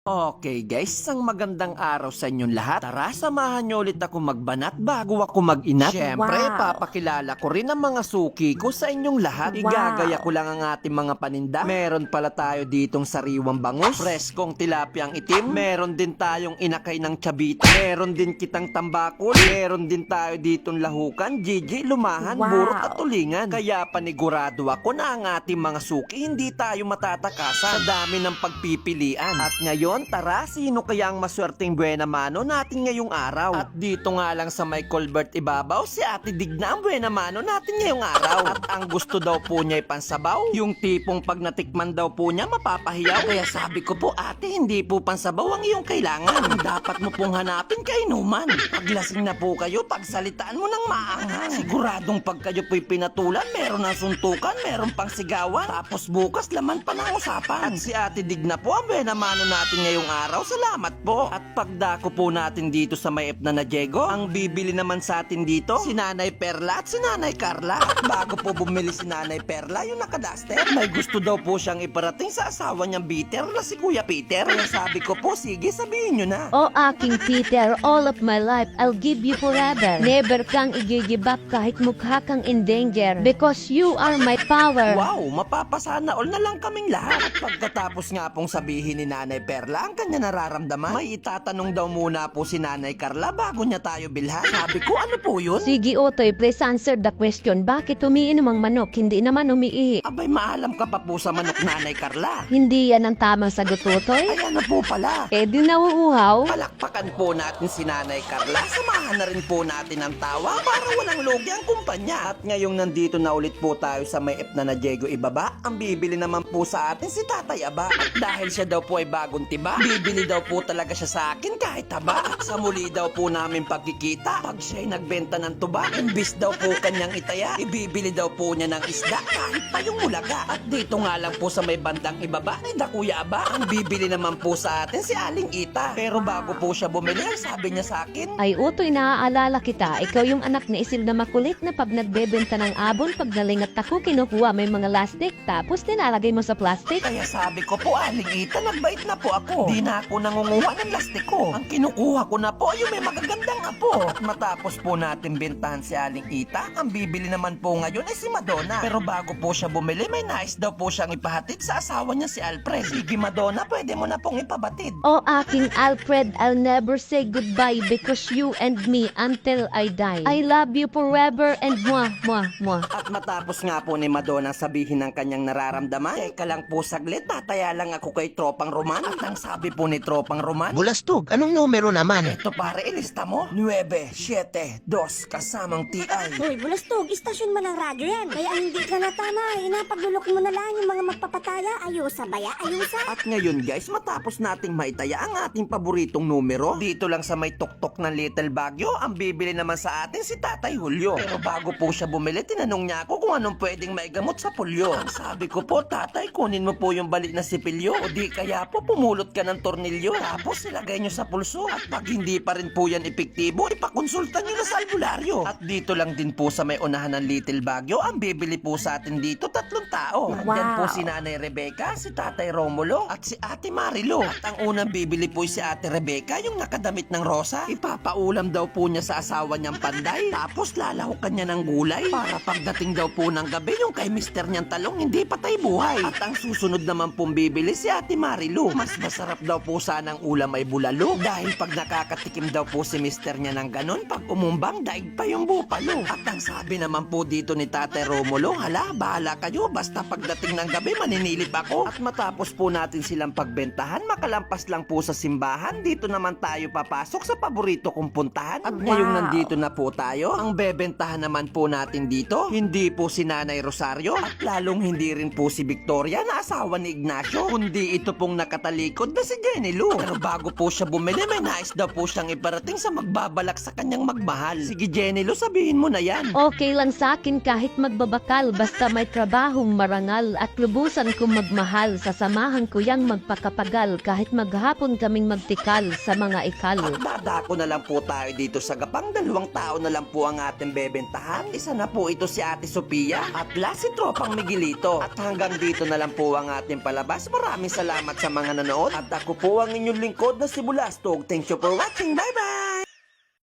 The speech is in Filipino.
Okay guys, isang magandang araw sa inyong lahat. Tara, samahan nyo ulit ako magbanat bago ako mag-inat. Siyempre, papakilala ko rin ang mga suki ko sa inyong lahat. Igagaya ko lang ang ating mga paninda. Meron pala tayo ditong sariwang bangus, preskong tilapyang itim, meron din tayong inakay ng chabita, meron din kitang tambakol, meron din tayo ditong lahukan, Gigi, lumahan, burot at tulingan. Kaya panigurado ako na ang ating mga suki hindi tayo matatakasan sa dami ng pagpipilian. At ngayon, tara, sino kaya ang maswerteng buena mano natin ngayong araw? At dito nga lang sa may Colbert Ibabaw, si Ate Digna ang buena mano natin ngayong araw. At ang gusto daw po niya ay pansabaw, yung tipong pag natikman daw po niya mapapahiyaw. Kaya sabi ko po, ate, hindi po pansabaw ang iyong kailangan. Dapat mo pong hanapin kainuman. Paglasing na po kayo, pagsalitaan mo ng maanghang. Siguradong pag kayo po'y pinatulan, meron ng suntukan, meron pang sigawan, tapos bukas laman pa ng usapan. At si Ate Digna po ang buena mano natin ngayong araw, salamat po. At pagdako po natin dito sa may Epna na Diego, ang bibili naman sa atin dito, si Nanay Perla at si Nanay Carla. At bago po bumili si Nanay Perla, yung nakadaster, may gusto daw po siyang iparating sa asawa niyang Peter na si Kuya Peter. Kaya sabi ko po, sige, sabihin niyo na. O aking Peter, all of my life I'll give you forever. Never kang i-give up kahit mukha kang in danger, because you are my power. Wow, mapapasana all na lang kaming lahat. At pagkatapos nga pong sabihin ni Nanay Perla ang kanya nararamdaman, may itatanong daw muna po si Nanay Carla bago niya tayo bilhan. Sabi ko, ano po yun? Sige Otoy, please answer the question. Bakit umiinom ang manok, hindi naman umiihi? Abay, maalam ka pa po sa manok, Nanay Carla. Hindi yan ang tamang sagot, Otoy. Ay, ano po pala? Eh di nauuhaw. Palakpakan po natin si Nanay Carla. Samahan na rin po natin ang tawa para walang lugi ang kumpanya. At ngayong nandito na ulit po tayo sa may Epna na Diego ibaba, ang bibili naman po sa atin si Tatay Aba. At dahil siya daw po ay bagong tiba, bibili daw po talaga siya sa akin kahit taba. At sa muli daw po namin pagkikita, pag siya'y nagbenta ng tuba, imbis daw po kanyang itaya, ibibili daw po niya ng isda kahit pa yung ulaga. At dito nga lang po sa may bandang ibaba ni Kuya Aba, ang bibili naman po sa atin si Aling Ita. Pero bago po siya bumili, sabi niya sa akin, Ay Otoy, naaalala kita. Ikaw yung anak ni Isil na makulit na pag nagbebenta ng abon, pag nalingat ako, kinukuha may mga lastik, tapos nilalagay mo sa plastic. kaya sabi ko po, Aling Ita, nagbait na po ako. Di na ako nangunguha ng lastik ko. Ang kinukuha ko na po yung may magagandang apo. At matapos po natin bentahan si Aling Ita, ang bibili naman po ngayon ay si Madonna. Pero bago po siya bumili, may nais daw po siyang ipahatid sa asawa niya si Alfred. Sige Madonna, pwede mo na pong ipabatid. O aking Alfred, I'll never say goodbye because you and me until I die. I love you forever and mwah, mwah, mwah. At matapos nga po ni Madonna sabihin ng kanyang nararamdaman, teka lang po saglit, tataya lang ako kay Tropang Roman. At ang sabi po ni Tropang Roman, Bulastog, anong numero naman? ito pare, ilista mo, 9, 7, 2 kasamang TI. Hoy, Bulastog, istasyon mo ng radyo yan. Kaya hindi ka na tama. Inapaglulok mo na lang yung mga magpapataya. Ayusa ba ya? Ayusa? At ngayon guys, matapos nating maitaya ang ating paboritong numero, dito lang sa may tuktok ng Little Baguio, ang bibili naman sa atin si Tatay Julio. Pero bago po siya bumili, tinanong niya ako kung anong pwedeng maigamot sa pulyo. Ang sabi ko po, tatay, kunin mo po yung bali na sipilyo, o di kaya po pumulot ka ng tornilyo, tapos ilagay nyo sa pulso. At pag hindi pa rin po yan epektibo, ipakonsulta nyo na sa albularyo. At dito lang din po sa may unahan ng Little Baguio, ang bibili po sa atin dito 3 tao. Nandyan po si Nanay Rebecca, si Tatay Romulo, at si Ate Marilo. At ang unang bibili po si Ate Rebecca, yung nakadamit ng rosa. Ipapaulam daw po niya sa asawa niyang panday, tapos lalahukan niya ng gulay para pagdating daw po ng gabi, yung kay mister niyang talong hindi patay buhay. At ang susunod naman pong bibili si Ate Marilo. Mas masarap daw po sanang ulam ay bulalo, dahil pag nakakatikim daw po si mister niya ng ganon, pag umumbang daig pa yung bupalo. At ang sabi naman po dito ni Tatay Romulo, hala, bahala kayo, basta pagdating ng gabi maninilip ako. At matapos po natin silang pagbentahan, makalampas lang po sa simbahan, dito naman tayo papasok sa paborito kong puntahan. At ngayong nandito na po tayo, ang bebentahan naman po natin dito, hindi po si Nanay Rosario, at lalong hindi rin po si Victoria na asawa ni Ignacio, kundi ito pong nakatalikod na si Jenny Lou. Pero bago po siya bumili, may nais daw po siyang iparating sa magbabalak sa kanyang magmahal. Sige Jenny Lou, sabihin mo na yan. Okay lang sa akin kahit magbabakal, basta may trabahong marangal at lubusan kong magmahal. Sasamahan ko yang magpakapagal kahit maghapon kaming magtikal sa mga ikal. At dadako na lang po tayo dito sa gapang, 2 tao na lang po ang ating bebentahan. Isa na po ito si Ate Sophia at last si Tropang Miguelito. At hanggang dito na lang po ang ating palabas. Maraming salamat sa mga nanood At ako po ang inyong lingkod na si Bulastog. Thank you for watching. Bye-bye!